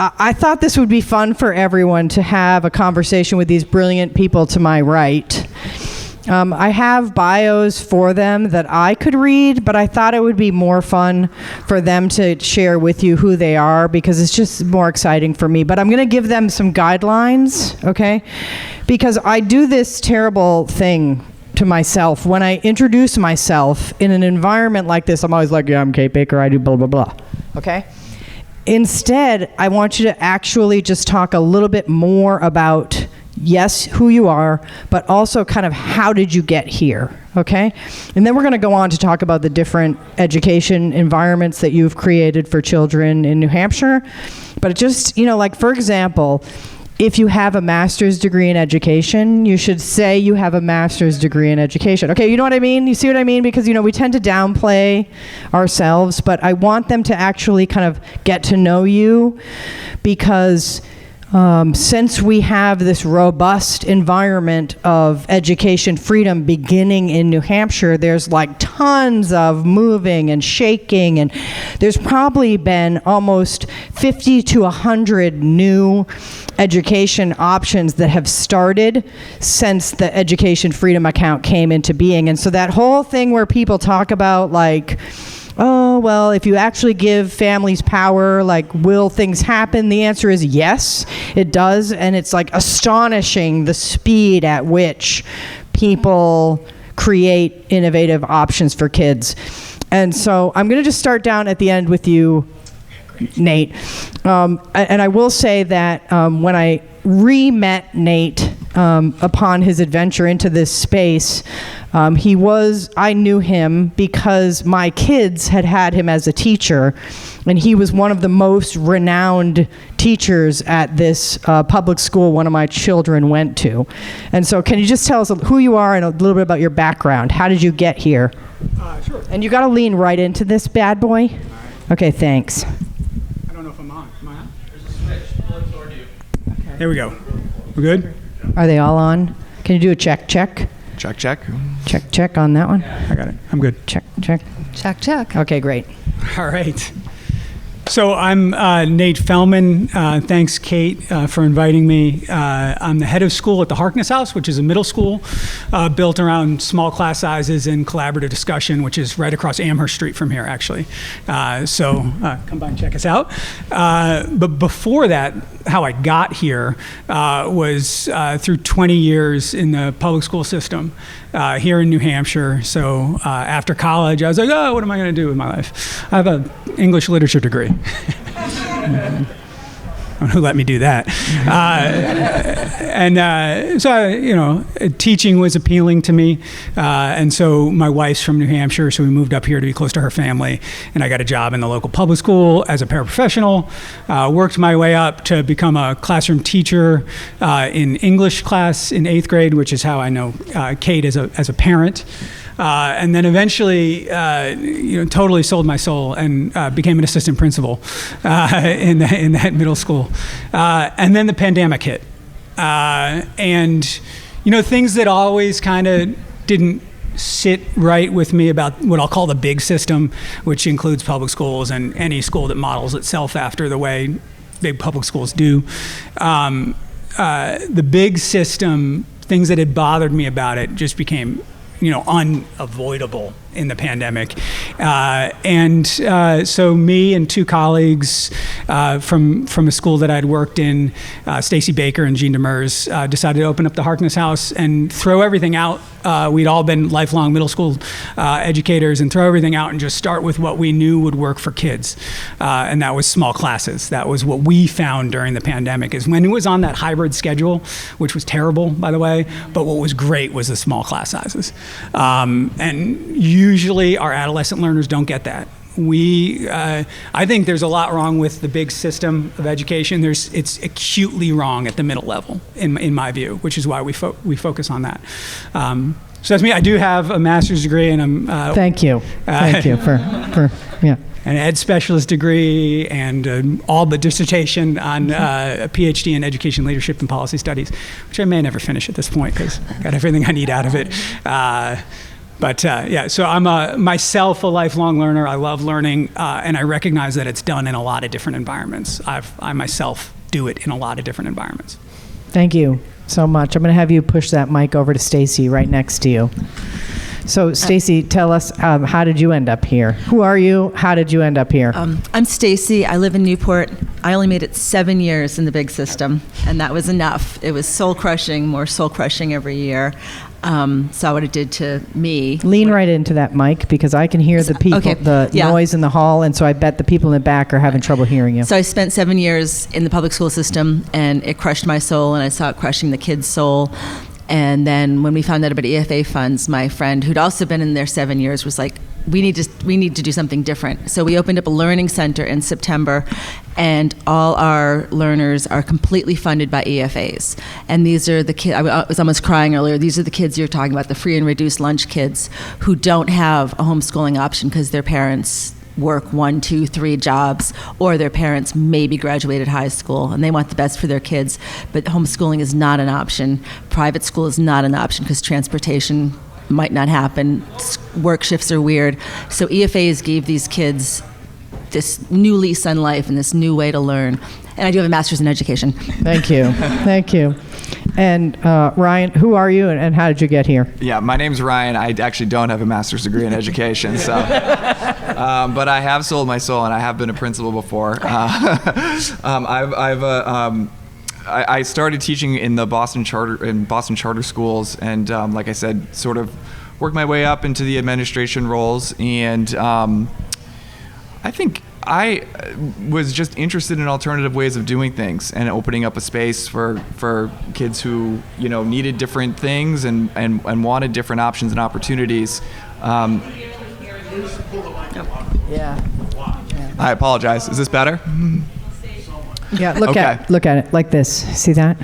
I thought this would be fun for everyone to have a conversation with these brilliant people to my right. I have bios for them that I could read, but I thought it would be more fun for them to share with you who they are, because it's just more exciting for me. But I'm going to give them some guidelines, okay? Because I do this terrible thing to myself. When I introduce myself in an environment like this, I'm always like, yeah, I'm Kate Baker, I do blah, blah, blah, okay? Instead, I want you to actually just talk a little bit more about, yes, who you are, but also kind of how did you get here, okay? And then we're going to go on to talk about the different education environments that you've created for children in New Hampshire. But just, like, for example, if you have a master's degree in education, you should say you have a master's degree in education. Okay, you know what I mean? You see what I mean? Because, we tend to downplay ourselves, but I want them to actually kind of get to know you, because since we have this robust environment of education freedom beginning in New Hampshire, there's like tons of moving and shaking, and there's probably been almost 50 to 100 new education options that have started since the Education Freedom Account came into being. And so that whole thing where people talk about, like, oh, well, if you actually give families power, like, will things happen? The answer is yes, it does. And it's like astonishing the speed at which people create innovative options for kids. And so I'm going to just start down at the end with you, Nate. And I will say that when I re-met Nate upon his adventure into this space, I knew him because my kids had him as a teacher, and he was one of the most renowned teachers at this public school one of my children went to. And so can you just tell us who you are and a little bit about your background? How did you get here? Sure. And you got to lean right into this bad boy. Right. Okay, thanks. I don't know if I'm on. Am I on? There's a switch. Look toward you. Okay. There we go. We're good? Are they all on? Can you do a check? Check. Check on that one. I got it. I'm good. Check. Check. Okay, great. All right. So I'm Nate Fellman. Thanks, Kate, for inviting me. I'm the head of school at the Harkness House, which is a middle school built around small class sizes and collaborative discussion, which is right across Amherst Street from here, actually. So come by and check us out. But before that, how I got here was through 20 years in the public school system here in New Hampshire. So after college, I was like, oh, what am I going to do with my life? I have an English literature degree. Who let me do that? So teaching was appealing to me. And so my wife's from New Hampshire, so we moved up here to be close to her family. And I got a job in the local public school as a paraprofessional, worked my way up to become a classroom teacher in English class in 8th grade, which is how I know Kate as a parent. And then eventually, totally sold my soul and became an assistant principal in that middle school. And then the pandemic hit. And things that always kind of didn't sit right with me about what I'll call the big system, which includes public schools and any school that models itself after the way big public schools do. The big system, things that had bothered me about it just became unavoidable in the pandemic. So me and two colleagues from a school that I'd worked in, Stacy Baker and Jean Demers, decided to open up the Harkness House and throw everything out. We'd all been lifelong middle school educators, and throw everything out and just start with what we knew would work for kids. And that was small classes. That was what we found during the pandemic, is when it was on that hybrid schedule, which was terrible, by the way, but what was great was the small class sizes. And usually our adolescent learners don't get that. I think there's a lot wrong with the big system of education. It's acutely wrong at the middle level, in my view, which is why we focus on that. So that's me. I do have a master's degree, and I'm. Thank you for yeah. An ed specialist degree and all but dissertation on a PhD in education leadership and policy studies, which I may never finish at this point because I got everything I need out of it. But yeah, so I'm myself a lifelong learner. I love learning, and I recognize that it's done in a lot of different environments. I myself do it in a lot of different environments. Thank you so much. I'm going to have you push that mic over to Stacy right next to you. So, Stacy, tell us, how did you end up here? Who are you? How did you end up here? I'm Stacy. I live in Newport. I only made it 7 years in the big system, and that was enough. It was soul-crushing, more soul-crushing every year. Saw what it did to me. Lean right into that mic, because I can hear the people, noise in the hall, and so I bet the people in the back are having trouble hearing you. So I spent 7 years in the public school system, and it crushed my soul, and I saw it crushing the kids' soul. And then when we found out about EFA funds, my friend, who'd also been in there 7 years, was like, we need to do something different. So we opened up a learning center in September, and all our learners are completely funded by EFAs. And these are the kids, I was almost crying earlier, these are the kids you're talking about, the free and reduced lunch kids who don't have a homeschooling option because their parents work 1, 2, 3 jobs, or their parents maybe graduated high school and they want the best for their kids, but homeschooling is not an option. Private school is not an option because transportation might not happen. Work shifts are weird. So EFAs gave these kids this new lease on life and this new way to learn. And I do have a master's in education. Thank you. Thank you. And Ryan, who are you and how did you get here? Yeah, my name's Ryan. I actually don't have a master's degree in education, so, but I have sold my soul and I have been a principal before. I started teaching in the Boston charter schools, and like I said, sort of worked my way up into the administration roles, and I think I was just interested in alternative ways of doing things and opening up a space for kids who, needed different things and wanted different options and opportunities. Yeah. I apologize. Is this better? Yeah, look at it like this. See that?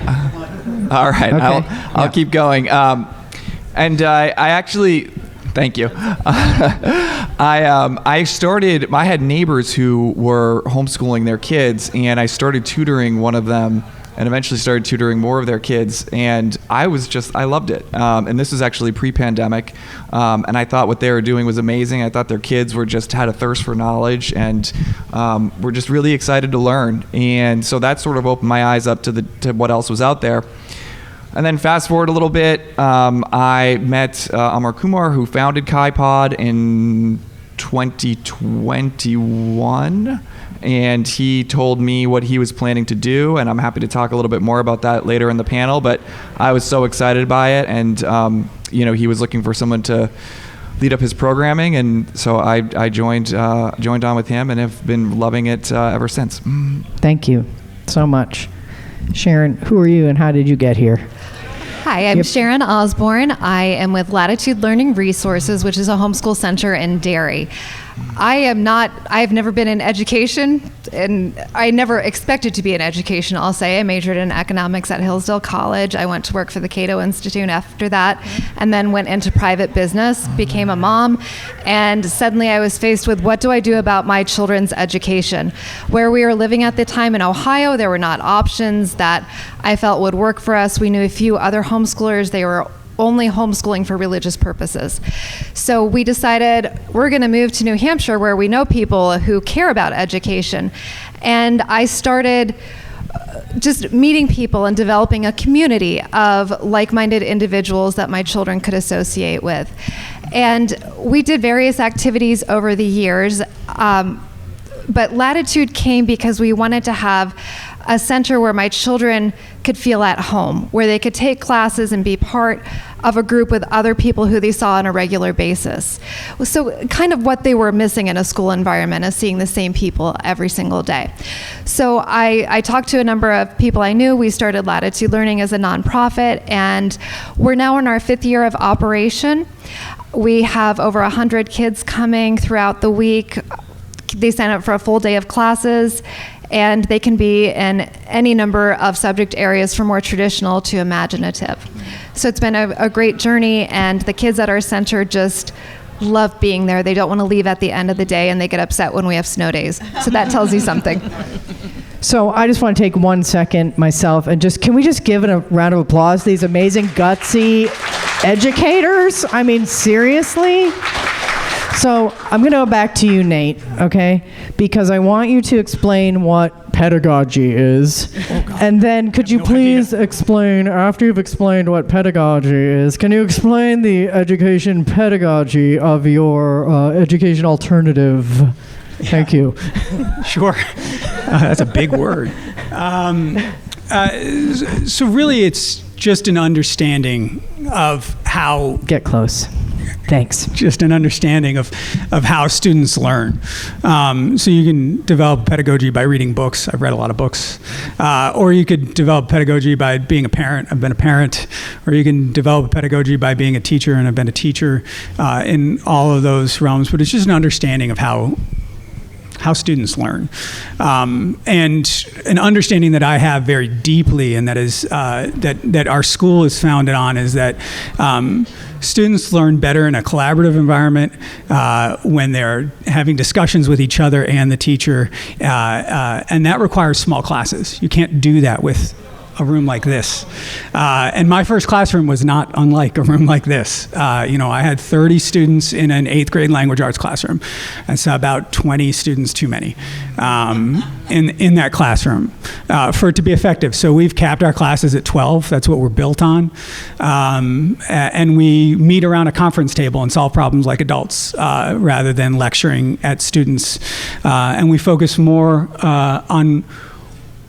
All right, Okay. I'll keep going. And I actually, thank you. I had neighbors who were homeschooling their kids, and I started tutoring one of them, and eventually started tutoring more of their kids, and I loved it. And this was actually pre-pandemic, and I thought what they were doing was amazing. I thought their kids had a thirst for knowledge, and were just really excited to learn. And so that sort of opened my eyes up to what else was out there. And then fast forward a little bit, I met Amar Kumar, who founded KaiPod in 2021, and he told me what he was planning to do, and I'm happy to talk a little bit more about that later in the panel, but I was so excited by it, and he was looking for someone to lead up his programming, and so I joined on with him and have been loving it ever since. Thank you so much. Sharon, who are you and how did you get here? Hi, I'm Sharon Osborne. I am with Latitude Learning Resources, which is a homeschool center in Derry. I've never been in education, and I never expected to be in education, I'll say. I majored in economics at Hillsdale College. I went to work for the Cato Institute after that, and then went into private business, became a mom, and suddenly I was faced with, what do I do about my children's education? Where we were living at the time in Ohio, there were not options that I felt would work for us. We knew a few other homeschoolers. They were only homeschooling for religious purposes. So we decided we're going to move to New Hampshire, where we know people who care about education. And I started just meeting people and developing a community of like-minded individuals that my children could associate with. And we did various activities over the years, but Latitude came because we wanted to have a center where my children could feel at home, where they could take classes and be part of a group with other people who they saw on a regular basis. So kind of what they were missing in a school environment is seeing the same people every single day. So I talked to a number of people I knew. We started Latitude Learning as a nonprofit, and we're now in our 5th year of operation. We have over 100 kids coming throughout the week. They sign up for a full day of classes, and they can be in any number of subject areas from more traditional to imaginative. So it's been a great journey, and the kids at our center just love being there. They don't want to leave at the end of the day, and they get upset when we have snow days. So that tells you something. So I just want to take 1 second myself and can we just give it a round of applause, these amazing, gutsy, educators? I mean, seriously? So I'm going to go back to you, Nate, okay? Because I want you to explain what pedagogy is. And then could you please explain, after you've explained what pedagogy is, can you explain the education pedagogy of your education alternative? Thank you. Sure. That's a big word. So really, it's just an understanding of how... Get close. Thanks. Just an understanding of how students learn. So you can develop pedagogy by reading books. I've read a lot of books. Or you could develop pedagogy by being a parent. I've been a parent. Or you can develop pedagogy by being a teacher, and I've been a teacher in all of those realms. But it's just an understanding of how students learn. And an understanding that I have very deeply, and that is that our school is founded on, is that students learn better in a collaborative environment when they're having discussions with each other and the teacher, and that requires small classes. You can't do that with a room like this. And my first classroom was not unlike a room like this. I had 30 students in an 8th grade language arts classroom. That's about 20 students too many in that classroom for it to be effective. So we've capped our classes at 12. That's what we're built on. And we meet around a conference table and solve problems like adults rather than lecturing at students. And we focus more on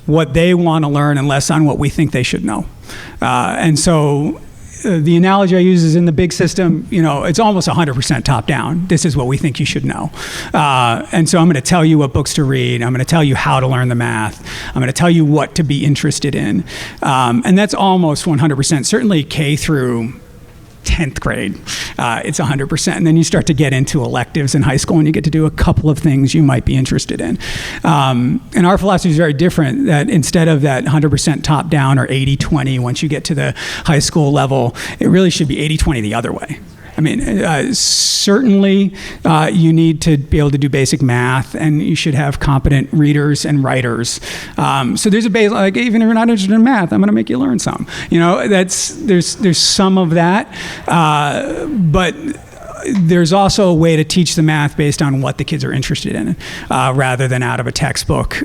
what they want to learn and less on what we think they should know. And so the analogy I use is in the big system, it's almost 100% top down. This is what we think you should know. And so I'm going to tell you what books to read. I'm going to tell you how to learn the math. I'm going to tell you what to be interested in. And that's almost 100%, certainly K through 10th grade, it's 100%. And then you start to get into electives in high school, and you get to do a couple of things you might be interested in. And our philosophy is very different, that instead of that 100% top down or 80-20 once you get to the high school level, it really should be 80-20 the other way. I mean, certainly you need to be able to do basic math, and you should have competent readers and writers. So there's a base, like even if you're not interested in math, I'm going to make you learn some. There's some of that, but there's also a way to teach the math based on what the kids are interested in, rather than out of a textbook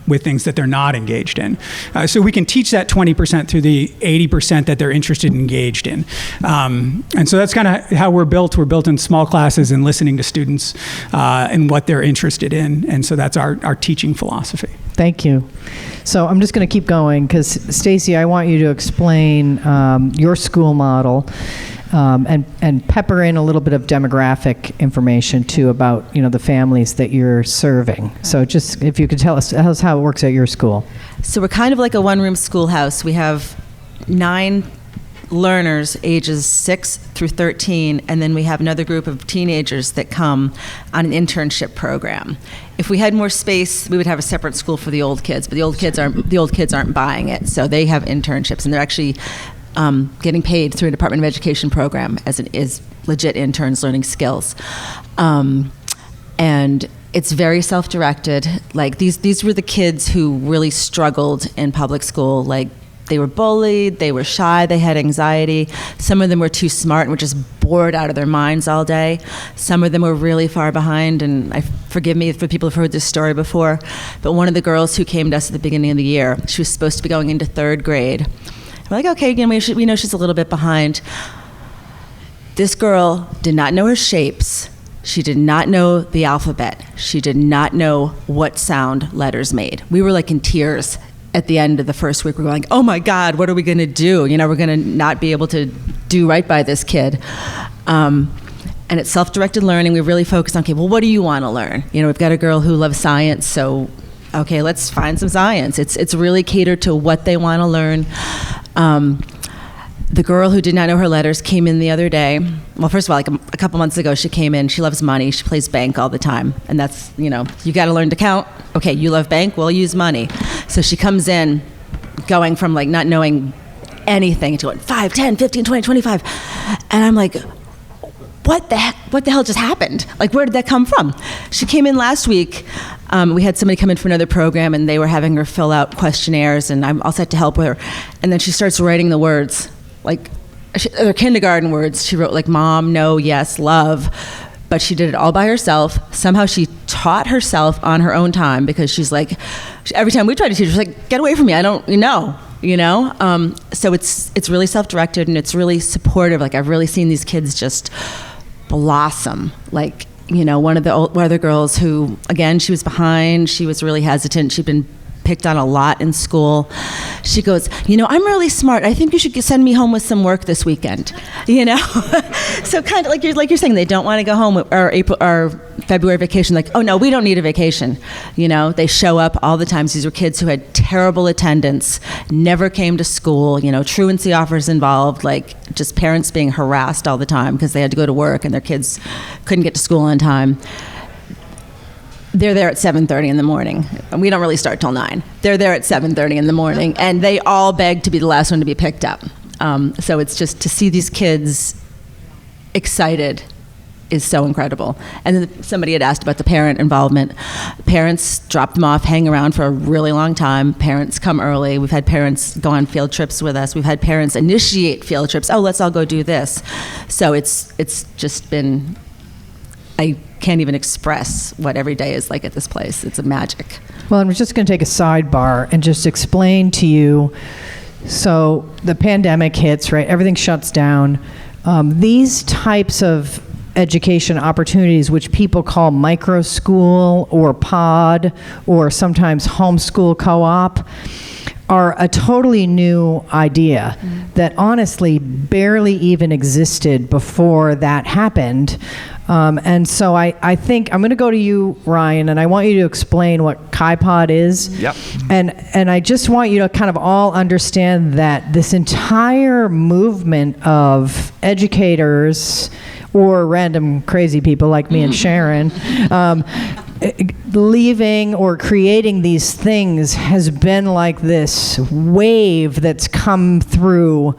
with things that they're not engaged in. So we can teach that 20% through the 80% that they're interested and engaged in. And so that's kind of how we're built. We're built in small classes and listening to students and what they're interested in. And so that's our teaching philosophy. Thank you. So I'm just going to keep going because, Stacy, I want you to explain your school model. And pepper in a little bit of demographic information too about the families that you're serving. So just if you could tell us how it works at your school. So we're kind of like a one-room schoolhouse. We have 9 learners ages 6 through 13, and then we have another group of teenagers that come on an internship program. If we had more space, we would have a separate school for the old kids, but the old kids aren't buying it, so they have internships, and they're actually getting paid through a Department of Education program as legit interns learning skills. And it's very self-directed. Like these were the kids who really struggled in public school. Like they were bullied, they were shy, they had anxiety. Some of them were too smart and were just bored out of their minds all day. Some of them were really far behind, and forgive me for people who've heard this story before, but one of the girls who came to us at the beginning of the year, she was supposed to be going into 3rd grade. We're like, okay, we know she's a little bit behind. This girl did not know her shapes. She did not know the alphabet. She did not know what sound letters made. We were like in tears at the end of the first week. We were like, oh my God, what are we going to do? We're going to not be able to do right by this kid. And it's self-directed learning. We really focus on, okay, well, what do you want to learn? We've got a girl who loves science, so okay, let's find some science. It's really catered to what they want to learn. The girl who did not know her letters came in the other day. Well, first of all, like a couple months ago, she came in. She loves money. She plays bank all the time. And that's, you got to learn to count. Okay, you love bank? Well, use money. So she comes in going from like not knowing anything to going 5, 10, 15, 20, 25. And I'm like, what the hell just happened? Like, where did that come from? She came in last week. We had somebody come in for another program, and they were having her fill out questionnaires, and I'm all set to help with her. And then she starts writing the words, like her kindergarten words. She wrote like mom, no, yes, love. But she did it all by herself. Somehow she taught herself on her own time, because she's like, every time we tried to teach her, she's like, get away from me, I don't know. So it's really self-directed, and it's really supportive. Like, I've really seen these kids just blossom. Like, one of the other girls who, again, she was behind, she was really hesitant, she'd been picked on a lot in school. She goes, I'm really smart. I think you should send me home with some work this weekend. So kind of like you're saying, they don't want to go home with our February vacation. Like, oh no, we don't need a vacation. They show up all the time. These were kids who had terrible attendance, never came to school. Truancy offers involved, like just parents being harassed all the time because they had to go to work and their kids couldn't get to school on time. They're there at 7:30 in the morning. We don't really start till 9. They're there at 7:30 in the morning, and they all beg to be the last one to be picked up. So it's just to see these kids excited is so incredible. And then somebody had asked about the parent involvement. Parents drop them off, hang around for a really long time. Parents come early. We've had parents go on field trips with us. We've had parents initiate field trips. Oh, let's all go do this. So it's just been, I can't even express what every day is like at this place. It's a magic. Well, I'm just going to take a sidebar and just explain to you. So the pandemic hits, right? Everything shuts down. These types of education opportunities, which people call micro school or pod or sometimes homeschool co-op, are a totally new idea that honestly barely even existed before that happened. And so I think I'm going to go to you, Ryan, and I want you to explain what KaiPod is. Yep. And I just want you to kind of all understand that this entire movement of educators or random crazy people like me and Sharon, leaving or creating these things has been like this wave that's come through.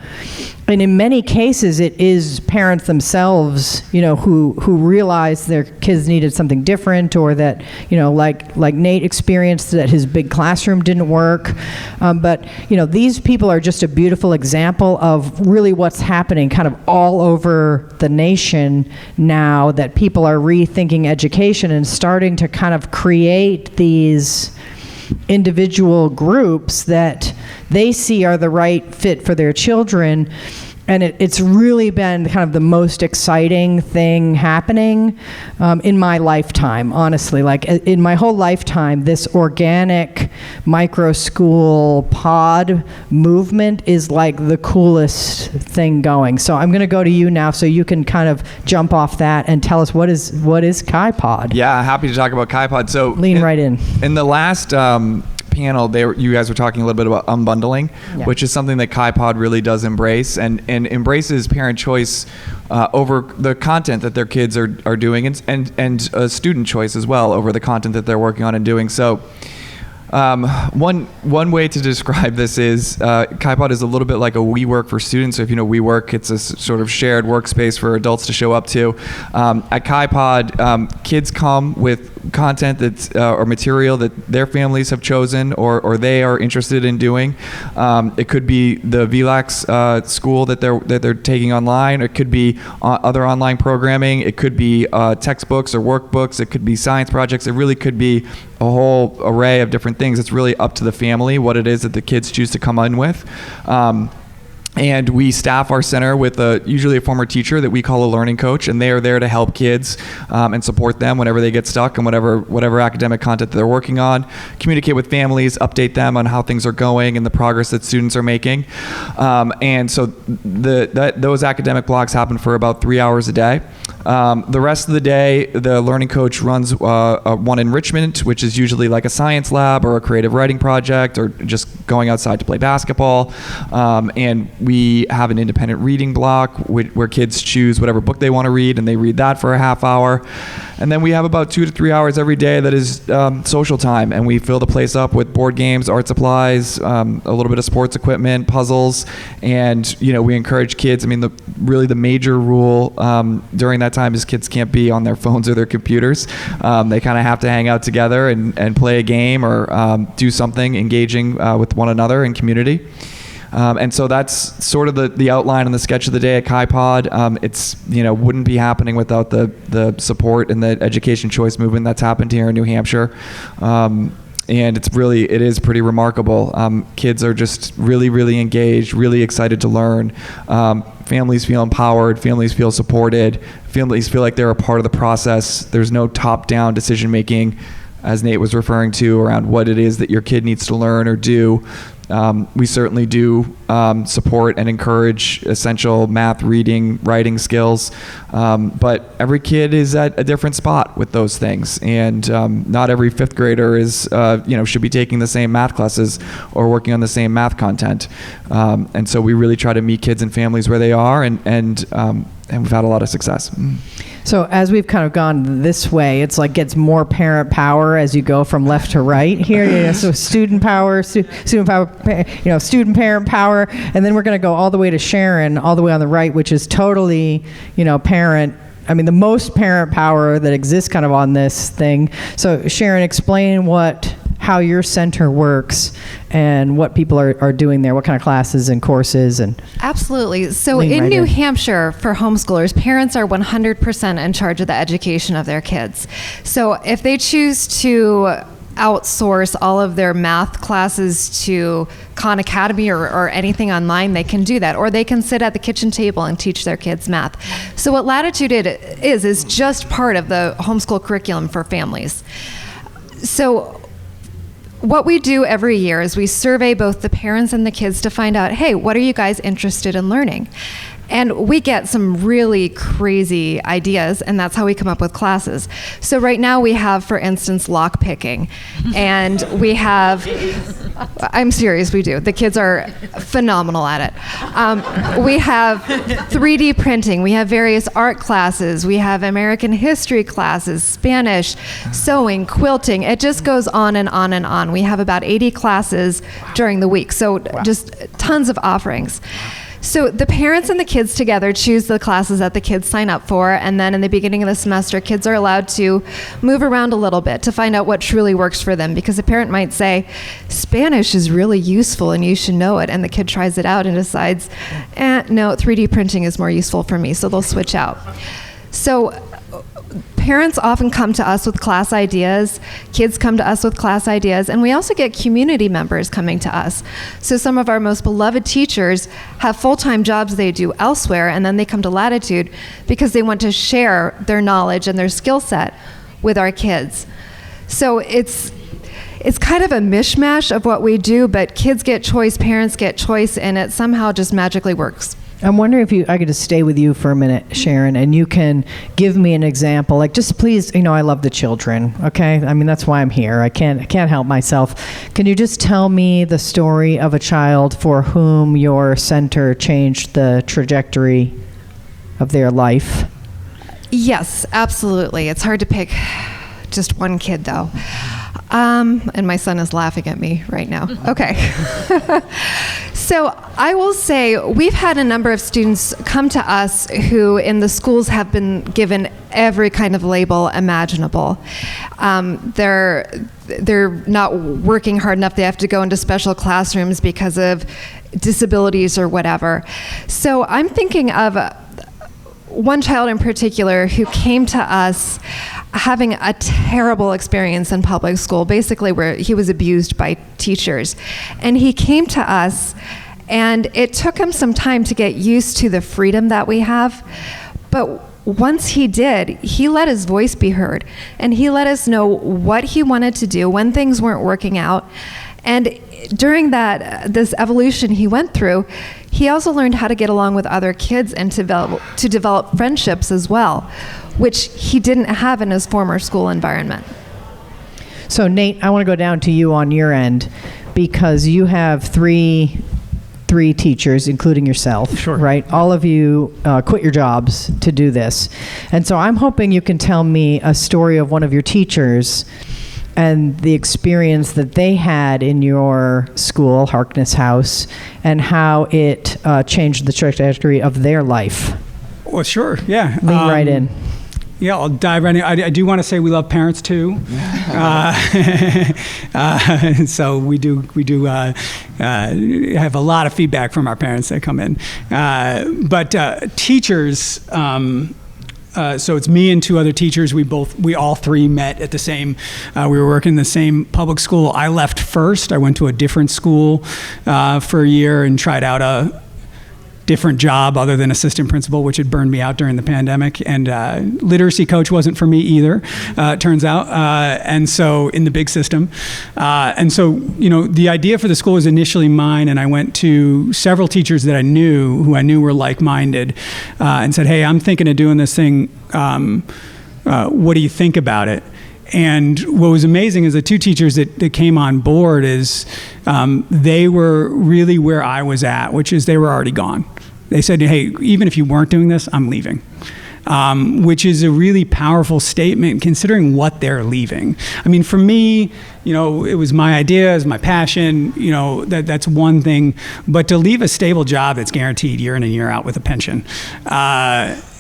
And in many cases, it is parents themselves, who realize their kids needed something different, or that, like Nate experienced, that his big classroom didn't work. But these people are just a beautiful example of really what's happening kind of all over the nation now, that people are rethinking education and starting to kind of create these individual groups that they see are the right fit for their children. And it's really been kind of the most exciting thing happening in my lifetime, honestly. Like in my whole lifetime, this organic micro school pod movement is like the coolest thing going. So I'm going to go to you now so you can kind of jump off that and tell us what is KaiPod. Yeah, happy to talk about KaiPod. So lean right in. In the last panel, you guys were talking a little bit about unbundling, which is something that KaiPod really does embrace, and embraces parent choice over the content that their kids are doing, and student choice as well over the content that they're working on and doing. So one way to describe this is KaiPod is a little bit like a WeWork for students. So if you know WeWork, it's a sort of shared workspace for adults to show up to. At KaiPod, kids come with content that's or material that their families have chosen or they are interested in doing. It could be the VLAX school that they're taking online. It could be other online programming. It could be textbooks or workbooks. It could be science projects. It really could be a whole array of different things. It's really up to the family what it is that the kids choose to come in with. And we staff our center with usually a former teacher that we call a learning coach, and they are there to help kids and support them whenever they get stuck and whatever academic content that they're working on, communicate with families, update them on how things are going and the progress that students are making. And so those academic blocks happen for about 3 hours a day. The rest of the day, the learning coach runs one enrichment, which is usually like a science lab or a creative writing project or just going outside to play basketball. And we have an independent reading block where kids choose whatever book they want to read, and they read that for a half hour. And then we have about 2 to 3 hours every day that is social time, and we fill the place up with board games, art supplies, a little bit of sports equipment, puzzles, and we encourage kids. I mean, the major rule during that time is kids can't be on their phones or their computers. They kind of have to hang out together and play a game or do something engaging with one another in community. And so that's sort of the outline and the sketch of the day at Chi Pod. It's, wouldn't be happening without the support and the education choice movement that's happened here in New Hampshire. And it is pretty remarkable. Kids are just really, really engaged, really excited to learn. Families feel empowered, families feel supported, families feel like they're a part of the process. There's no top-down decision-making, as Nate was referring to, around what it is that your kid needs to learn or do. We certainly do support and encourage essential math, reading, writing skills, but every kid is at a different spot with those things, and not every fifth grader is should be taking the same math classes or working on the same math content, and so we really try to meet kids and families where they are, and we've had a lot of success. So as we've kind of gone this way, it's like gets more parent power as you go from left to right here. So student power, student power, student parent power, and then we're going to go all the way to Sharon, all the way on the right, which is totally, parent. I mean, the most parent power that exists kind of on this thing. So Sharon, explain how your center works and what people are doing there, what kind of classes and courses and... Absolutely. So in New Hampshire, for homeschoolers, parents are 100% in charge of the education of their kids. So if they choose to outsource all of their math classes to Khan Academy or anything online, they can do that. Or they can sit at the kitchen table and teach their kids math. So what Latitude is just part of the homeschool curriculum for families. So what we do every year is we survey both the parents and the kids to find out, hey, what are you guys interested in learning? And we get some really crazy ideas, and that's how we come up with classes. So right now we have, for instance, lock picking. And we have, I'm serious, we do. The kids are phenomenal at it. We have 3D printing. We have various art classes. We have American history classes, Spanish, sewing, quilting. It just goes on and on and on. We have about 80 classes during the week. So just tons of offerings. So the parents and the kids together choose the classes that the kids sign up for, and then in the beginning of the semester, kids are allowed to move around a little bit to find out what truly works for them, because a parent might say, Spanish is really useful and you should know it, and the kid tries it out and decides, no, 3D printing is more useful for me, so they'll switch out. So parents often come to us with class ideas, kids come to us with class ideas, and we also get community members coming to us. So some of our most beloved teachers have full-time jobs they do elsewhere, and then they come to Latitude because they want to share their knowledge and their skill set with our kids. So it's kind of a mishmash of what we do, but kids get choice, parents get choice, and it somehow just magically works. I'm wondering if I could just stay with you for a minute, Sharon, and you can give me an example. Like, just please, I love the children, okay? I mean, that's why I'm here. I can't help myself. Can you just tell me the story of a child for whom your center changed the trajectory of their life? Yes, absolutely. It's hard to pick just one kid, though. And my son is laughing at me right now. Okay. So I will say we've had a number of students come to us who in the schools have been given every kind of label imaginable. They're not working hard enough. They have to go into special classrooms because of disabilities or whatever. So I'm thinking of one child in particular who came to us having a terrible experience in public school, basically where he was abused by teachers. And he came to us, and it took him some time to get used to the freedom that we have. But once he did, he let his voice be heard, and he let us know what he wanted to do when things weren't working out. And during this evolution he went through, he also learned how to get along with other kids and to develop friendships as well, which he didn't have in his former school environment. So Nate, I want to go down to you on your end, because you have three teachers, including yourself, Sure. right? All of you quit your jobs to do this. And so I'm hoping you can tell me a story of one of your teachers and the experience that they had in your school, Harkness House, and how it changed the trajectory of their life. Well, sure, yeah. Lean right in. Yeah, I'll dive right in. I do want to say we love parents too. So we do have a lot of feedback from our parents that come in. But teachers, so it's me and two other teachers. We all three met at the same, we were working in the same public school. I left first. I went to a different school for a year and tried out a different job other than assistant principal, which had burned me out during the pandemic. And literacy coach wasn't for me either, it turns out. And so in the big system. And so, the idea for the school was initially mine, and I went to several teachers that I knew, who I knew were like-minded, and said, hey, I'm thinking of doing this thing. What do you think about it? And what was amazing is the two teachers that came on board is they were really where I was at, which is they were already gone. They said, hey, even if you weren't doing this, I'm leaving. Which is a really powerful statement considering what they're leaving. I mean, for me, it was my idea, it was my passion, that's one thing. But to leave a stable job that's guaranteed year in and year out with a pension,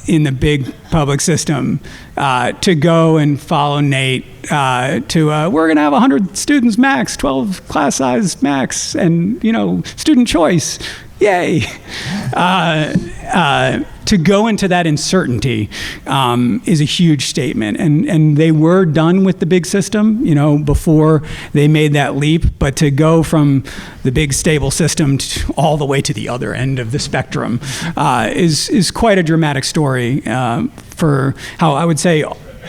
in the big public system, to go and follow Nate to we're going to have 100 students max, 12 class size max, and student choice, yay! To go into that uncertainty is a huge statement, and they were done with the big system, before they made that leap. But to go from the big stable system all the way to the other end of the spectrum is quite a dramatic story for how I would say.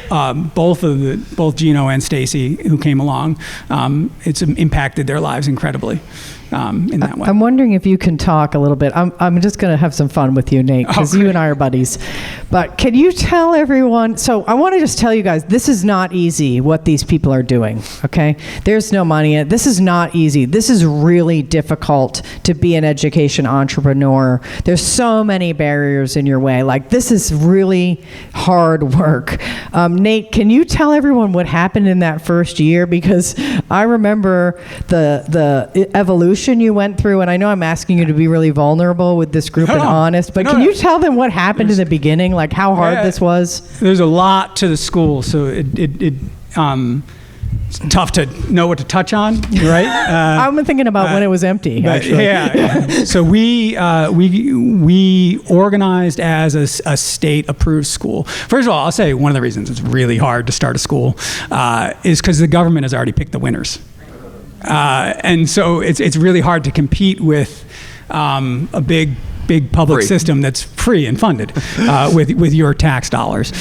Both Gino and Stacy, who came along, it's impacted their lives incredibly in that way. I'm wondering if you can talk a little bit. I'm just going to have some fun with you, Nate, because you and I are buddies. But can you tell everyone? So I want to just tell you guys, this is not easy what these people are doing. Okay, there's no money in it. This is not easy. This is really difficult to be an education entrepreneur. There's so many barriers in your way. Like, this is really hard work. Nate, can you tell everyone what happened in that first year? Because I remember the evolution you went through, and I know I'm asking you to be really vulnerable with this group and honest, but can you tell them what happened in the beginning, like how hard this was? There's a lot to the school, so it's tough to know what to touch on, right? I've been thinking about when it was empty, actually. Yeah. So we organized as a state-approved school. First of all, I'll say one of the reasons it's really hard to start a school is because the government has already picked the winners. And so it's really hard to compete with a big public system that's free and funded with your tax dollars.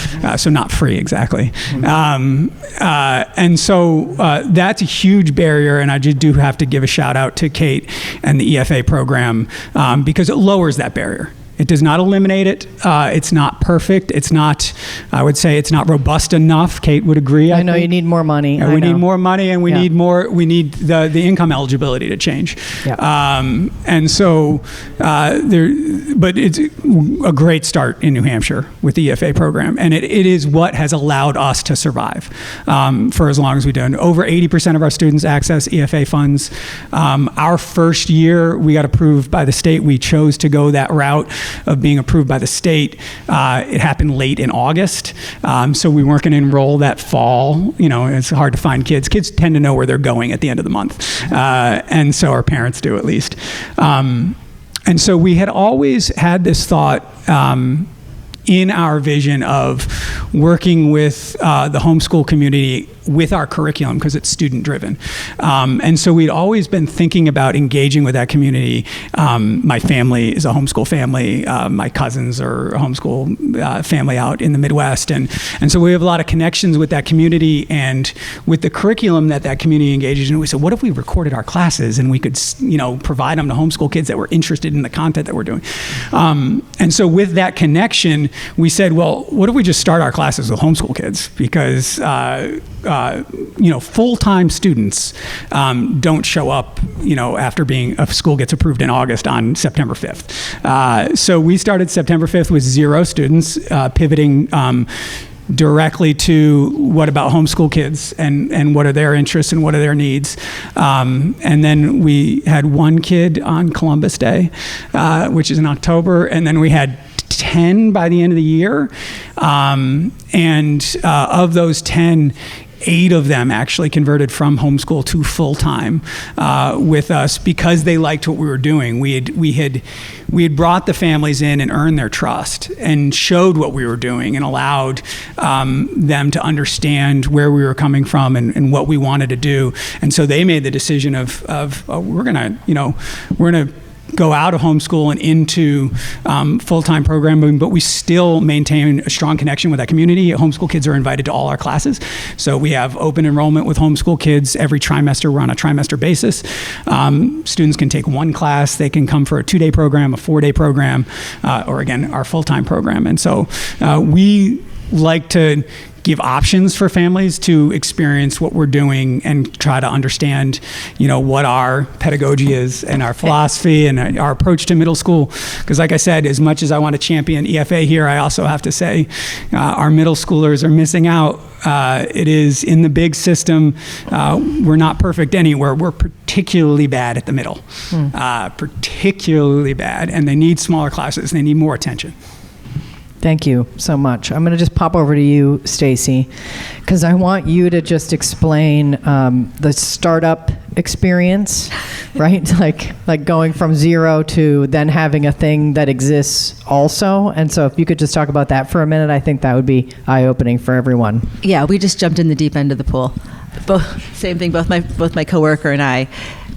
So not free exactly. And so that's a huge barrier, and I just do have to give a shout out to Kate and the EFA program because it lowers that barrier. It does not eliminate it. It's not perfect. It's not, I would say it's not robust enough. Kate would agree. I know think. You need more money. We need more money, and we need the income eligibility to change. Yeah. And so but it's a great start in New Hampshire with the EFA program. And it is what has allowed us to survive for as long as we've done. Over 80% of our students access EFA funds. Our first year, we got approved by the state. We chose to go that route of being approved by the state. It happened late in August, so we weren't going to enroll that fall. It's hard to find kids. Kids tend to know where they're going at the end of the month, and so our parents do at least. And so we had always had this thought in our vision of working with the homeschool community with our curriculum because it's student driven. And so we'd always been thinking about engaging with that community. My family is a homeschool family. My cousins are a homeschool family out in the Midwest. And so we have a lot of connections with that community and with the curriculum that community engages in. We said, what if we recorded our classes and we could, provide them to homeschool kids that were interested in the content that we're doing? And so with that connection, we said, well, what if we just start our classes with homeschool kids? Because full-time students don't show up, after a school gets approved in August on September 5th. So we started September 5th with 0 students, pivoting directly to what about homeschool kids and what are their interests and what are their needs. And then we had 1 kid on Columbus Day, which is in October, and then we had 10 by the end of the year. And of those 10, 8 of them actually converted from homeschool to full-time with us because they liked what we were doing. We had brought the families in and earned their trust and showed what we were doing and allowed them to understand where we were coming from and what we wanted to do. And so they made the decision of we're gonna go out of homeschool and into full-time programming, but we still maintain a strong connection with that community. Homeschool kids are invited to all our classes. So we have open enrollment with homeschool kids every trimester. We're on a trimester basis. Students can take one class. They can come for a 2-day program, a 4-day program, or again, our full-time program. And so we like to give options for families to experience what we're doing and try to understand, what our pedagogy is and our philosophy and our approach to middle school. Because like I said, as much as I want to champion EFA here, I also have to say our middle schoolers are missing out. It is in the big system. We're not perfect anywhere. We're particularly bad at the middle, particularly bad. And they need smaller classes. They need more attention. Thank you so much. I'm going to just pop over to you, Stacy, because I want you to just explain the startup experience, right? like going from zero to then having a thing that exists also. And so if you could just talk about that for a minute, I think that would be eye-opening for everyone. Yeah, we just jumped in the deep end of the pool. Same thing. Both my coworker and I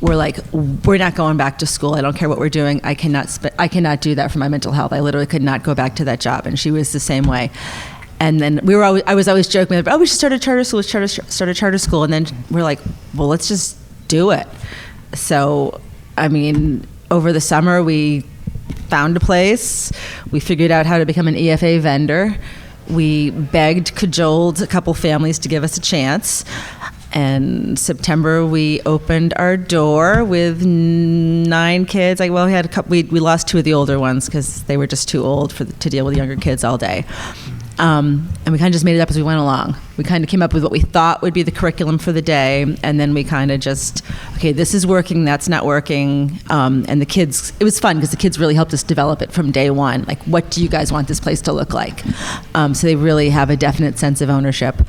were like, we're not going back to school. I don't care what we're doing. I cannot do that for my mental health. I literally could not go back to that job. And she was the same way. And then I was always joking, we should start a charter school. Start a charter school. And then we're like, well, let's just do it. So, over the summer we found a place. We figured out how to become an EFA vendor. We begged, cajoled a couple families to give us a chance. And September, we opened our door with 9 kids. We had a couple. We lost 2 of the older ones because they were just too old to deal with younger kids all day. And we kind of just made it up as we went along. We kind of came up with what we thought would be the curriculum for the day, and then we kind of just, okay, this is working, that's not working. And the kids, it was fun because the kids really helped us develop it from day one. Like, what do you guys want this place to look like? So they really have a definite sense of ownership.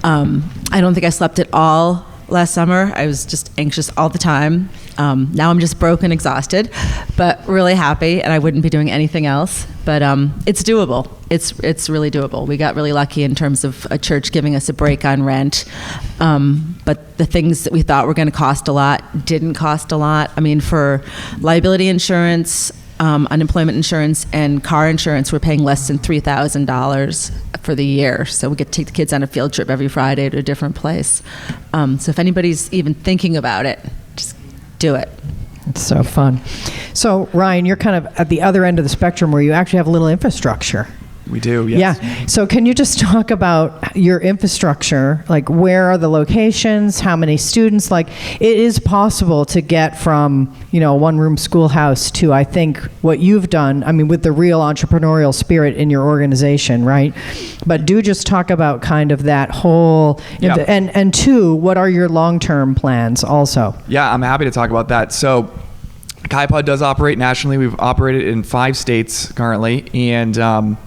I don't think I slept at all last summer. I was just anxious all the time. Now I'm just broke and exhausted, but really happy, and I wouldn't be doing anything else. But it's doable. It's really doable. We got really lucky in terms of a church giving us a break on rent. But the things that we thought were going to cost a lot didn't cost a lot. For liability insurance, unemployment insurance, and car insurance, we're paying less than $3,000 for the year. So we get to take the kids on a field trip every Friday to a different place. So if anybody's even thinking about it, just do it. It's so fun. So Ryan, you're kind of at the other end of the spectrum where you actually have a little infrastructure. We do, yes. Yeah. So can you just talk about your infrastructure? Like, where are the locations? How many students? Like, it is possible to get from, a one-room schoolhouse to, I think, what you've done, with the real entrepreneurial spirit in your organization, right? But do just talk about kind of that whole, Yep. and 2, what are your long-term plans also? Yeah, I'm happy to talk about that. So KaiPod does operate nationally. We've operated in 5 states currently, and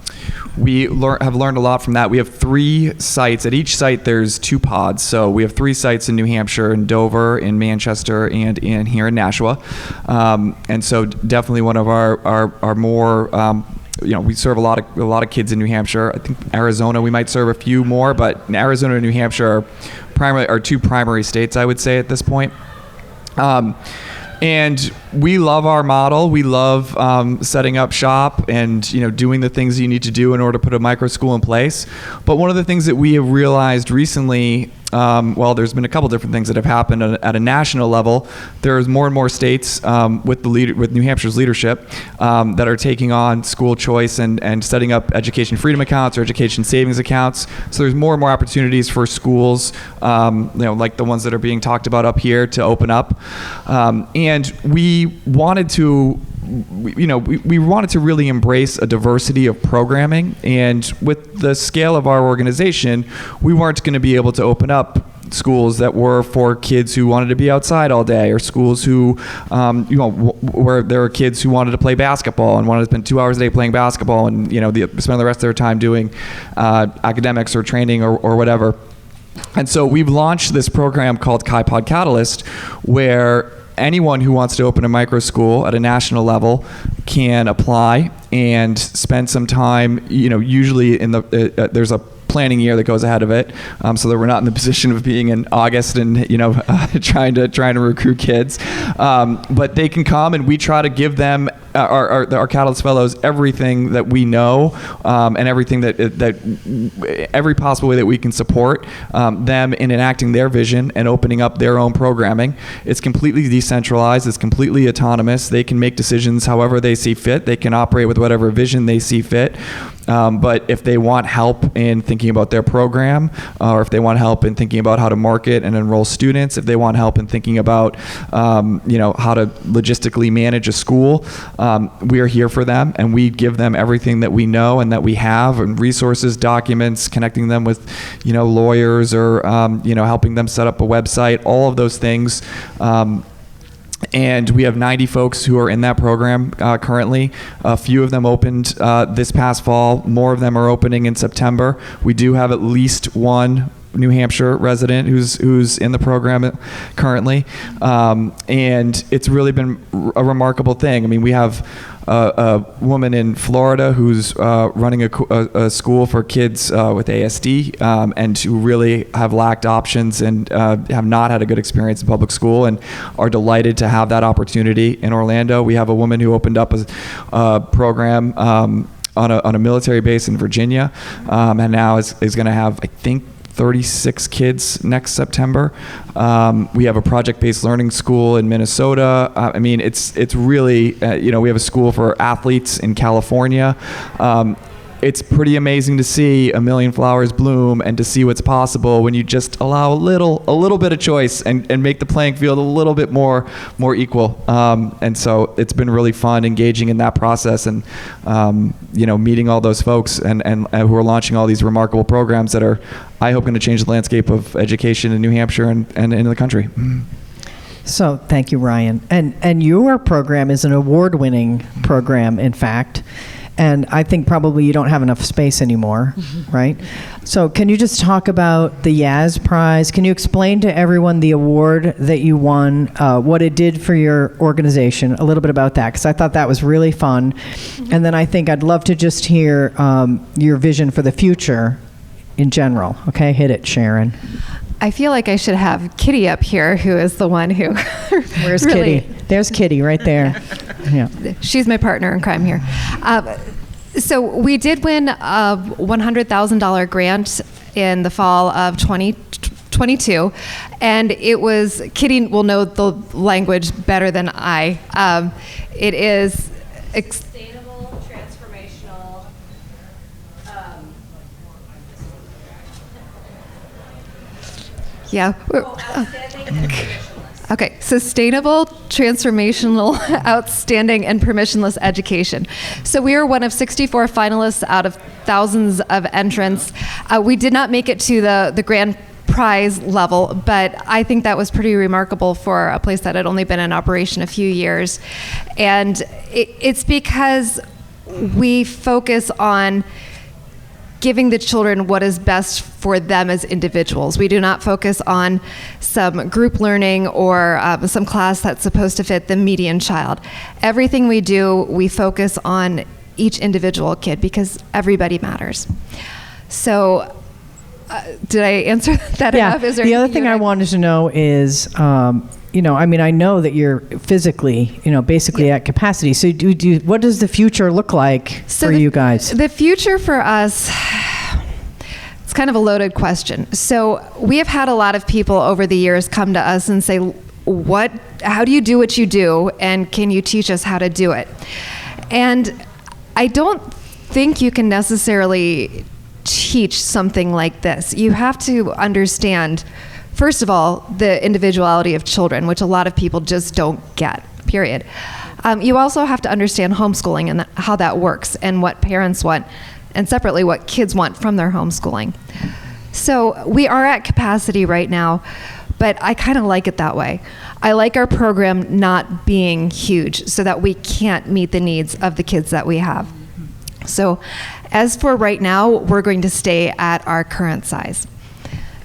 we have learned a lot from that. We have 3 sites. At each site, there's 2 pods. So we have 3 sites in New Hampshire, in Dover, in Manchester, and here in Nashua. And so definitely one of our more we serve a lot of kids in New Hampshire. I think Arizona, we might serve a few more, but Arizona and New Hampshire are 2 primary states, I would say, at this point. And we love our model. We love setting up shop and doing the things you need to do in order to put a micro school in place. But one of the things that we have realized recently, there's been a couple different things that have happened at a national level. There's more and more states with New Hampshire's leadership that are taking on school choice and setting up education freedom accounts or education savings accounts. So there's more and more opportunities for schools, like the ones that are being talked about up here, to open up. And we wanted to we wanted to really embrace a diversity of programming, and with the scale of our organization, we weren't going to be able to open up schools that were for kids who wanted to be outside all day, or schools who, where there were kids who wanted to play basketball and wanted to spend 2 hours a day playing basketball and, spend the rest of their time doing academics or training or whatever. And so we've launched this program called Chi Pod Catalyst, where anyone who wants to open a micro school at a national level can apply and spend some time, usually there's a planning year that goes ahead of it, so that we're not in the position of being in August and trying to recruit kids. But they can come, and we try to give them our Catalyst Fellows everything that we know, and everything that every possible way that we can support them in enacting their vision and opening up their own programming. It's completely decentralized. It's completely autonomous. They can make decisions however they see fit. They can operate with whatever vision they see fit. But if they want help in thinking about their program, or if they want help in thinking about how to market and enroll students, if they want help in thinking about, how to logistically manage a school, we are here for them, and we give them everything that we know and that we have, and resources, documents, connecting them with, lawyers, or, helping them set up a website, all of those things. And we have 90 folks who are in that program currently. A few of them opened this past fall. More of them are opening in September. We do have at least one New Hampshire resident who's in the program currently. And it's really been a remarkable thing. I mean, we have a woman in Florida who's running a school for kids with ASD, and who really have lacked options and have not had a good experience in public school, and are delighted to have that opportunity in Orlando. We have a woman who opened up a program on a military base in Virginia, and now is going to have, I think, 36 kids next September. We have a project-based learning school in Minnesota. I mean, it's really, we have a school for athletes in California. It's pretty amazing to see a million flowers bloom, and to see what's possible when you just allow a little bit of choice and make the playing field a little bit more equal. And so it's been really fun engaging in that process, and meeting all those folks and who are launching all these remarkable programs that are, I hope, going to change the landscape of education in New Hampshire and in the country. So thank you, Ryan. And your program is an award-winning program, in fact. And I think probably you don't have enough space anymore, right? So can you just talk about the Yaz Prize? Can you explain to everyone the award that you won, what it did for your organization, a little bit about that? Because I thought that was really fun. And then I think I'd love to just hear your vision for the future in general. Okay, hit it, Sharon. I feel like I should have Kitty up here, who is the one who Where's really, Kitty? There's Kitty right there. Yeah. She's my partner in crime here. So we did win a $100,000 grant in the fall of 2022, and it was, Kitty will know the language better than I. It is Sustainable, transformational, yeah. outstanding and permissionless. Okay, sustainable, transformational, outstanding, and permissionless education. So we are one of 64 finalists out of thousands of entrants. We did not make it to the grand prize level, but I think that was pretty remarkable for a place that had only been in operation a few years. And it's because we focus on giving the children what is best for them as individuals. We do not focus on some group learning or some class that's supposed to fit the median child. Everything we do, we focus on each individual kid because everybody matters. So, did I answer that enough? Is there the other thing I wanted to know is, I know that you're physically, basically at capacity. So what does the future look like for you guys? The future for us, it's kind of a loaded question. So we have had a lot of people over the years come to us and say, how do you do what you do? And can you teach us how to do it? And I don't think you can necessarily teach something like this. You have to understand, first of all, the individuality of children, which a lot of people just don't get, period. You also have to understand homeschooling and how that works and what parents want, and separately what kids want from their homeschooling. So we are at capacity right now, but I kind of like it that way. I like our program not being huge so that we can't meet the needs of the kids that we have. So as for right now, we're going to stay at our current size.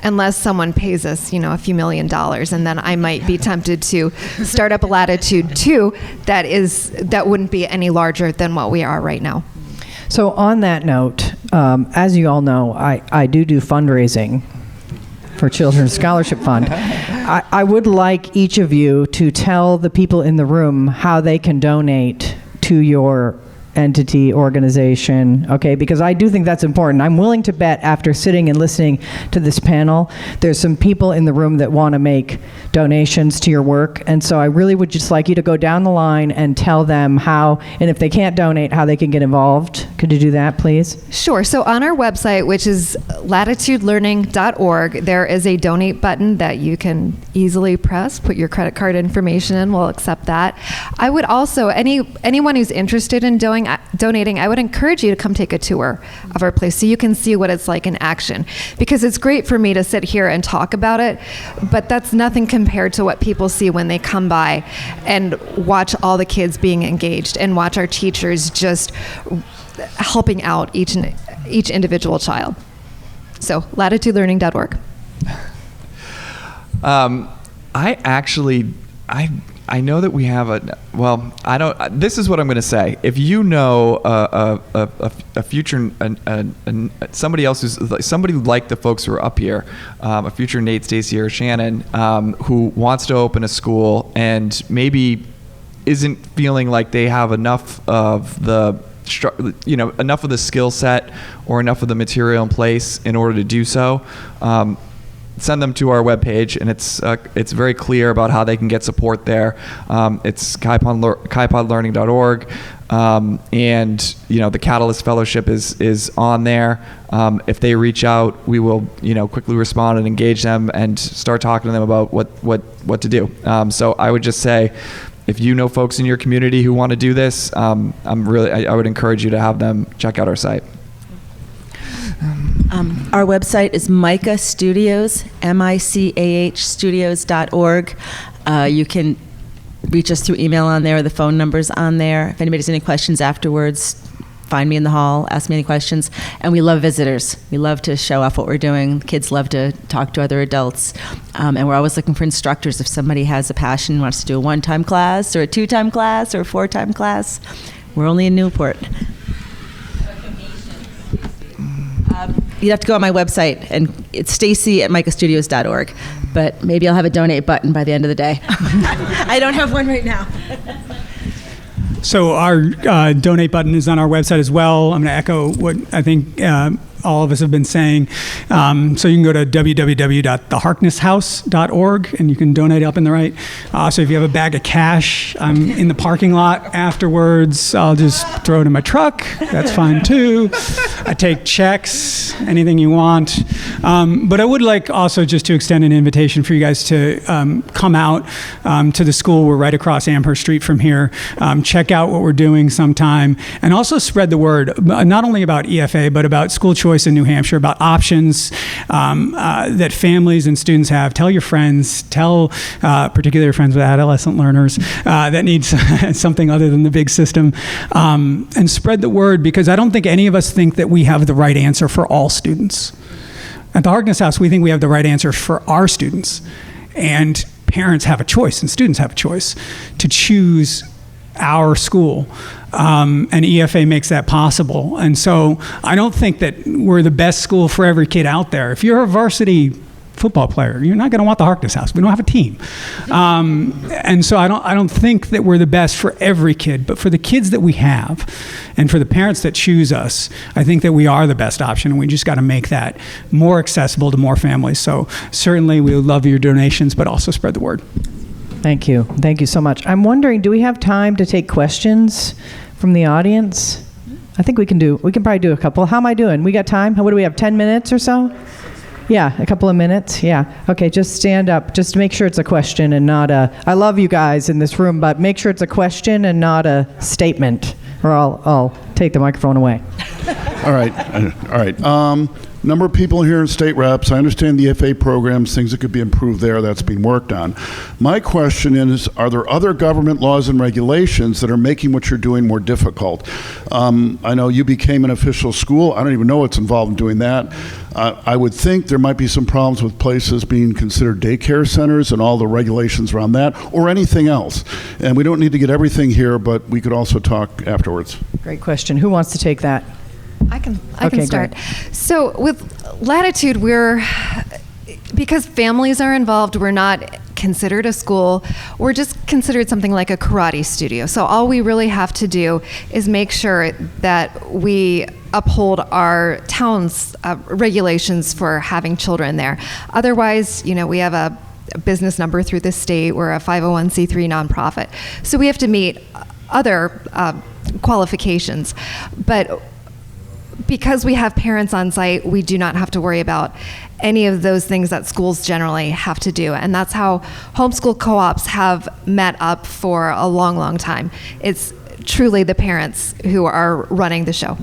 Unless someone pays us, a few $1 million, and then I might be tempted to start up a Latitude 2 that wouldn't be any larger than what we are right now. So on that note, as you all know, I do fundraising for Children's Scholarship Fund. I would like each of you to tell the people in the room how they can donate to your entity, organization, okay? Because I do think that's important. I'm willing to bet after sitting and listening to this panel, there's some people in the room that want to make donations to your work. And so I really would just like you to go down the line and tell them how, and if they can't donate, how they can get involved. Could you do that, please? Sure. So on our website, which is latitudelearning.org, there is a donate button that you can easily press, put your credit card information in, we'll accept that. I would also, anyone who's interested in donating, I would encourage you to come take a tour of our place so you can see what it's like in action. Because it's great for me to sit here and talk about it, but that's nothing compared to what people see when they come by and watch all the kids being engaged and watch our teachers just helping out each individual child. So latitudelearning.org. I know that we have this is what I'm going to say. If you know a future, somebody else somebody like the folks who are up here, a future Nate, Stacy, or Shannon, who wants to open a school and maybe isn't feeling like they have enough of the skill set or enough of the material in place in order to do so, send them to our webpage, and it's very clear about how they can get support there. It's kaipodlearning.org, and the Catalyst Fellowship is on there. If they reach out, we will quickly respond and engage them and start talking to them about what to do. So I would just say, if you know folks in your community who want to do this, I would encourage you to have them check out our site. Our website is MICAH Studios, MICAH Studios.org. You can reach us through email on there. The phone number's on there. If anybody has any questions afterwards, find me in the hall, ask me any questions. And we love visitors. We love to show off what we're doing. Kids love to talk to other adults. And we're always looking for instructors. If somebody has a passion, wants to do a one-time class or a two-time class or a four-time class, we're only in Newport. You'd have to go on my website, and it's stacy@micahstudios.org. But maybe I'll have a donate button by the end of the day. I don't have one right now. So our donate button is on our website as well. I'm going to echo what I think all of us have been saying. So you can go to www.theharknesshouse.org and you can donate up in the right. So if you have a bag of cash, I'm in the parking lot afterwards. I'll just throw it in my truck. That's fine too. I take checks, anything you want. But I would like also just to extend an invitation for you guys to come out to the school. We're right across Amherst Street from here. Check out what we're doing sometime, and also spread the word, not only about EFA, but about school choice in New Hampshire, about options that families and students have. Tell your friends, particularly your friends with adolescent learners that need something other than the big system, and spread the word, because I don't think any of us think that we have the right answer for all students. At the Harkness House, we think we have the right answer for our students, and parents have a choice and students have a choice to choose our school, and EFA makes that possible. And so I don't think that we're the best school for every kid out there. If you're a varsity football player, you're not going to want the Harkness House. We don't have a team. And so I don't think that we're the best for every kid, but for the kids that we have and for the parents that choose us, I think that we are the best option, and we just got to make that more accessible to more families. So certainly we would love your donations, but also spread the word. Thank you. Thank you so much. I'm wondering, do we have time to take questions from the audience? I think we can probably do a couple. How am I doing? We got time? What do we have, 10 minutes or so? Yeah, a couple of minutes. Yeah. Okay, just stand up. Just make sure it's a question and not I love you guys in this room, but make sure it's a question and not a statement, or I'll take the microphone away. All right. number of people here in state reps. I understand the EFA programs, things that could be improved there. That's being worked on. My question is, are there other government laws and regulations that are making what you're doing more difficult? I know you became an official school. I don't even know what's involved in doing that. I would think there might be some problems with places being considered daycare centers and all the regulations around that, or anything else. And we don't need to get everything here, but we could also talk afterwards. Great question. Who wants to take that? I can Okay, start. great. So with Latitude, because families are involved, we're not considered a school. We're just considered something like a karate studio. So all we really have to do is make sure that we uphold our town's regulations for having children there. Otherwise, we have a business number through the state. We're a 501c3 nonprofit. So we have to meet other qualifications. But because we have parents on site, we do not have to worry about any of those things that schools generally have to do. And that's how homeschool co-ops have met up for a long, long time. It's truly the parents who are running the show.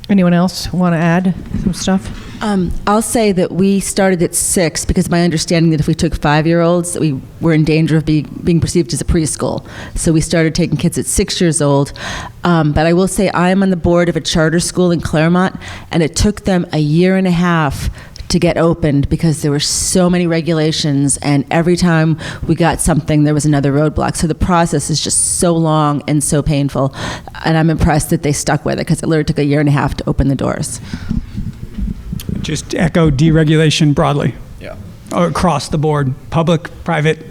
Anyone else want to add some stuff? I'll say that we started at 6 because my understanding that if we took 5-year-olds, that we were in danger of being perceived as a preschool. So we started taking kids at 6 years old. But I will say I am on the board of a charter school in Claremont, and it took them a year and a half to get opened because there were so many regulations, and every time we got something, there was another roadblock. So the process is just so long and so painful, and I'm impressed that they stuck with it because it literally took a year and a half to open the doors. Just echo deregulation broadly. Yeah. Across the board, public, private,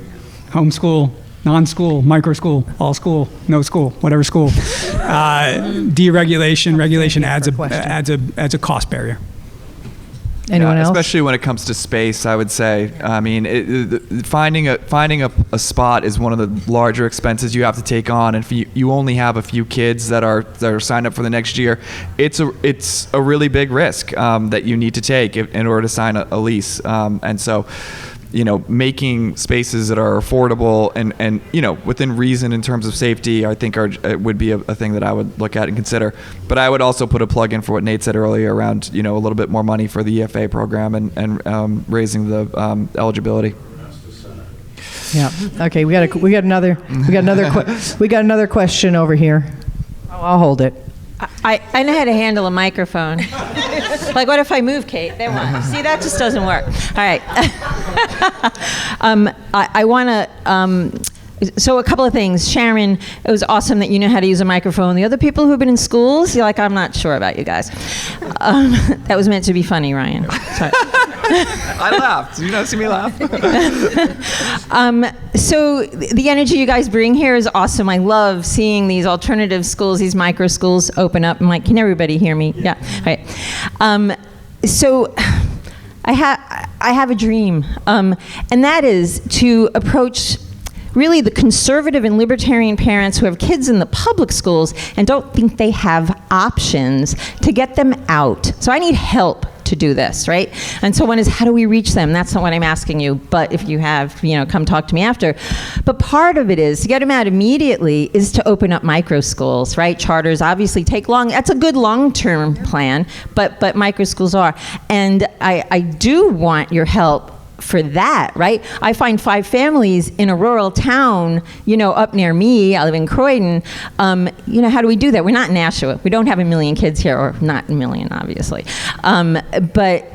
homeschool, non-school, micro-school, all school, no school, whatever school. Deregulation, regulation adds a cost barrier. Anyone else? Especially when it comes to space, I would say. I mean, finding a spot is one of the larger expenses you have to take on. And if you only have a few kids that are signed up for the next year, it's a really big risk that you need to take in order to sign a lease. And so, making spaces that are affordable and within reason in terms of safety, I think would be a thing that I would look at and consider. But I would also put a plug in for what Nate said earlier around a little bit more money for the EFA program and raising the eligibility. Yeah. Okay. We got another question over here. I'll hold it. I know how to handle a microphone. Like, what if I move, Kate? They want. See, that just doesn't work. All right. I want to. So a couple of things. Sharon, it was awesome that you know how to use a microphone. The other people who've been in schools, you're like, I'm not sure about you guys. That was meant to be funny, Ryan. Sorry. I laughed. Did you not see me laugh? So the energy you guys bring here is awesome. I love seeing these alternative schools, these micro schools open up. I'm like, can everybody hear me? Yeah. All right. So I have a dream, and that is to approach really the conservative and libertarian parents who have kids in the public schools and don't think they have options to get them out. So I need help to do this, right? And so one is, how do we reach them? That's not what I'm asking you, but if you have, come talk to me after. But part of it is, to get them out immediately, is to open up micro schools, right? Charters obviously take long, that's a good long-term plan, but micro schools are. And I do want your help for that, right? I find 5 families in a rural town, up near me. I live in Croydon. How do we do that? We're not in Nashua. We don't have 1 million kids here, or not 1 million, obviously. But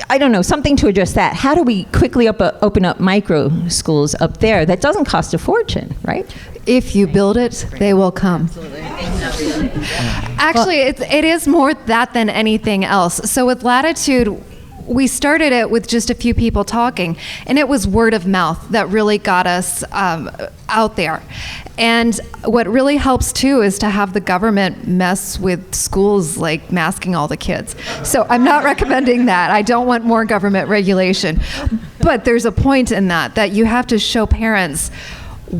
I don't know, something to address that. How do we quickly open up micro schools up there that doesn't cost a fortune, right? If you build it, they will come. Actually, it is more that than anything else. So with Latitude, we started it with just a few people talking, and it was word of mouth that really got us out there. And what really helps too is to have the government mess with schools, like masking all the kids. So I'm not recommending that. I don't want more government regulation. But there's a point in that you have to show parents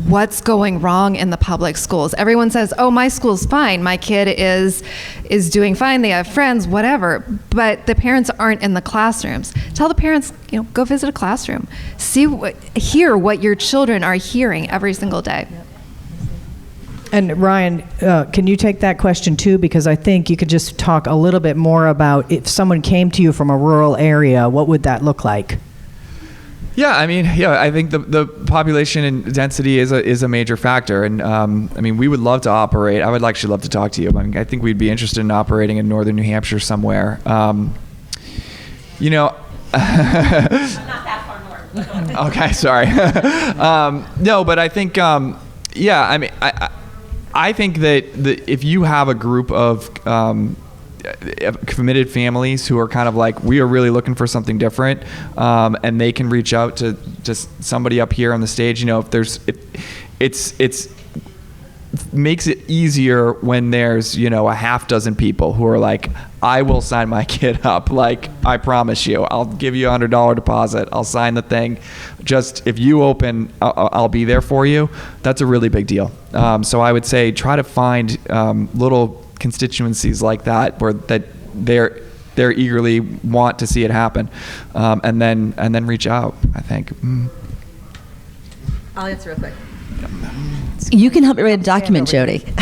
what's going wrong in the public schools. Everyone says, oh, my school's fine. My kid is doing fine. They have friends, whatever. But the parents aren't in the classrooms. Tell the parents, go visit a classroom. Hear what your children are hearing every single day. And Ryan, can you take that question too? Because I think you could just talk a little bit more about if someone came to you from a rural area, what would that look like? Yeah, I mean, I think the population and density is a major factor, and I mean, we would love to operate. I would actually love to talk to you. I mean, I think we'd be interested in operating in northern New Hampshire somewhere. You know. Not that far north. Okay, sorry. No, but I think, yeah, I mean, I think that if you have a group of committed families who are kind of like, we are really looking for something different, and they can reach out to just somebody up here on the stage, you know, it's makes it easier when there's, you know, a half dozen people who are like, I will sign my kid up. Like, I promise you, I'll give you $100 deposit. I'll sign the thing. Just if you open, I'll be there for you. That's a really big deal. So I would say try to find little constituencies like that where they're eagerly want to see it happen, and then reach out, I think. I'll answer real quick. You can help me write a document, Jody. You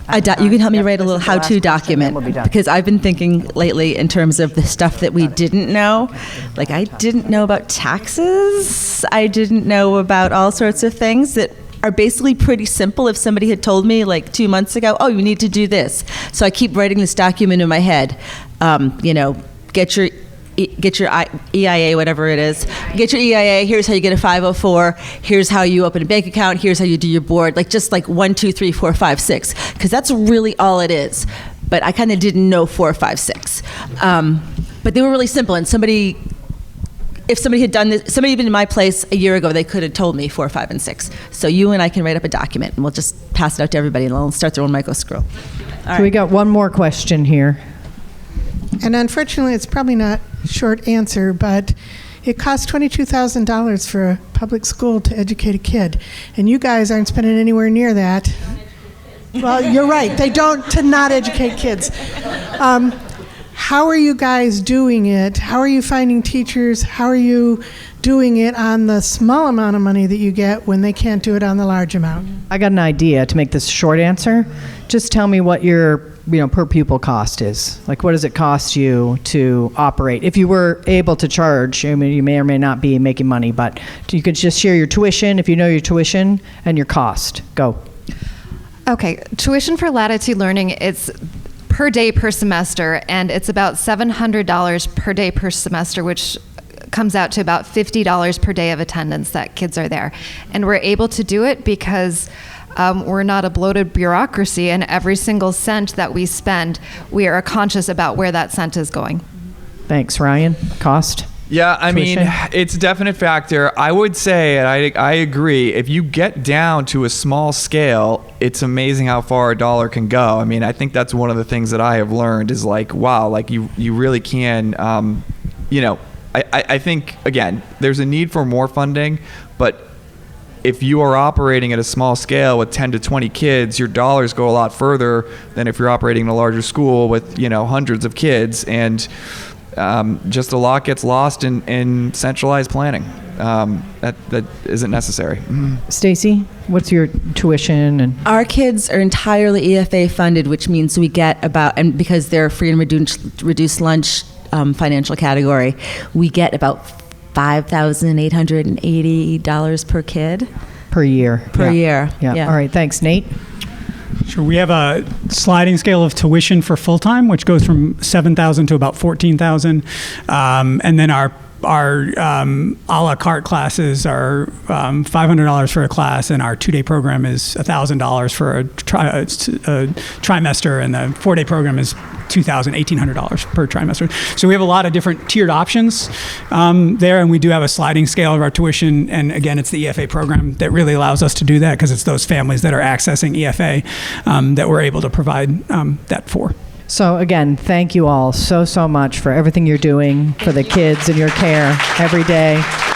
can help me write a little how-to document, because I've been thinking lately in terms of the stuff that we didn't know. Like, I didn't know about taxes. I didn't know about all sorts of things that are basically pretty simple. If somebody had told me like 2 months ago, oh, you need to do this. So I keep writing this document in my head. You know, get your EIA, whatever it is. Get your EIA. Here's how you get a 504. Here's how you open a bank account. Here's how you do your board. Like, just like 1, 2, 3, 4, 5, 6. Because that's really all it is. But I kind of didn't know 4, 5, 6. But they were really simple. And if somebody had done this, somebody had been in my place a year ago, they could have told me 4, 5, and 6. So you and I can write up a document, and we'll just pass it out to everybody, and they'll start their own micro scroll. So we got one more question here. And unfortunately, it's probably not a short answer, but it costs $22,000 for a public school to educate a kid. And you guys aren't spending anywhere near that. Well, you're right. They don't, to not educate kids. How are you guys doing it? How are you finding teachers? How are you doing it on the small amount of money that you get when they can't do it on the large amount? I got an idea to make this a short answer. Just tell me what your per pupil cost is. Like, what does it cost you to operate? If you were able to charge, I mean, you may or may not be making money, but you could just share your tuition, if you know your tuition, and your cost. Go. Okay, tuition for Latitude Learning, it's per day per semester, and it's about $700 per day per semester, which comes out to about $50 per day of attendance that kids are there. And we're able to do it because we're not a bloated bureaucracy, and every single cent that we spend, we are conscious about where that cent is going. Thanks. Ryan, cost? Yeah, I tuition? mean, it's a definite factor. I would say, and I agree, if you get down to a small scale, it's amazing how far a dollar can go. I mean, I think that's one of the things that I have learned is like, wow, like you really can, I think, again, there's a need for more funding, but if you are operating at a small scale with 10 to 20 kids, your dollars go a lot further than if you're operating in a larger school with, hundreds of kids. And just a lot gets lost in centralized planning. That isn't necessary. Stacy, what's your tuition? And Our kids are entirely EFA funded, which means we get about, and because they're free and reduced lunch financial category, we get about $5,880 per kid. Per year. Per year. Yeah. All right. Thanks. Nate? Sure. We have a sliding scale of tuition for full-time, which goes from $7,000 to about $14,000. And then our a la carte classes are $500 for a class, and our 2-day program is $1,000 for a trimester, and the 4-day program is $1,800 per trimester. So we have a lot of different tiered options there, and we do have a sliding scale of our tuition. And again, it's the EFA program that really allows us to do that, because it's those families that are accessing EFA that we're able to provide that for. So again, thank you all so much for everything you're doing for the kids and your care every day.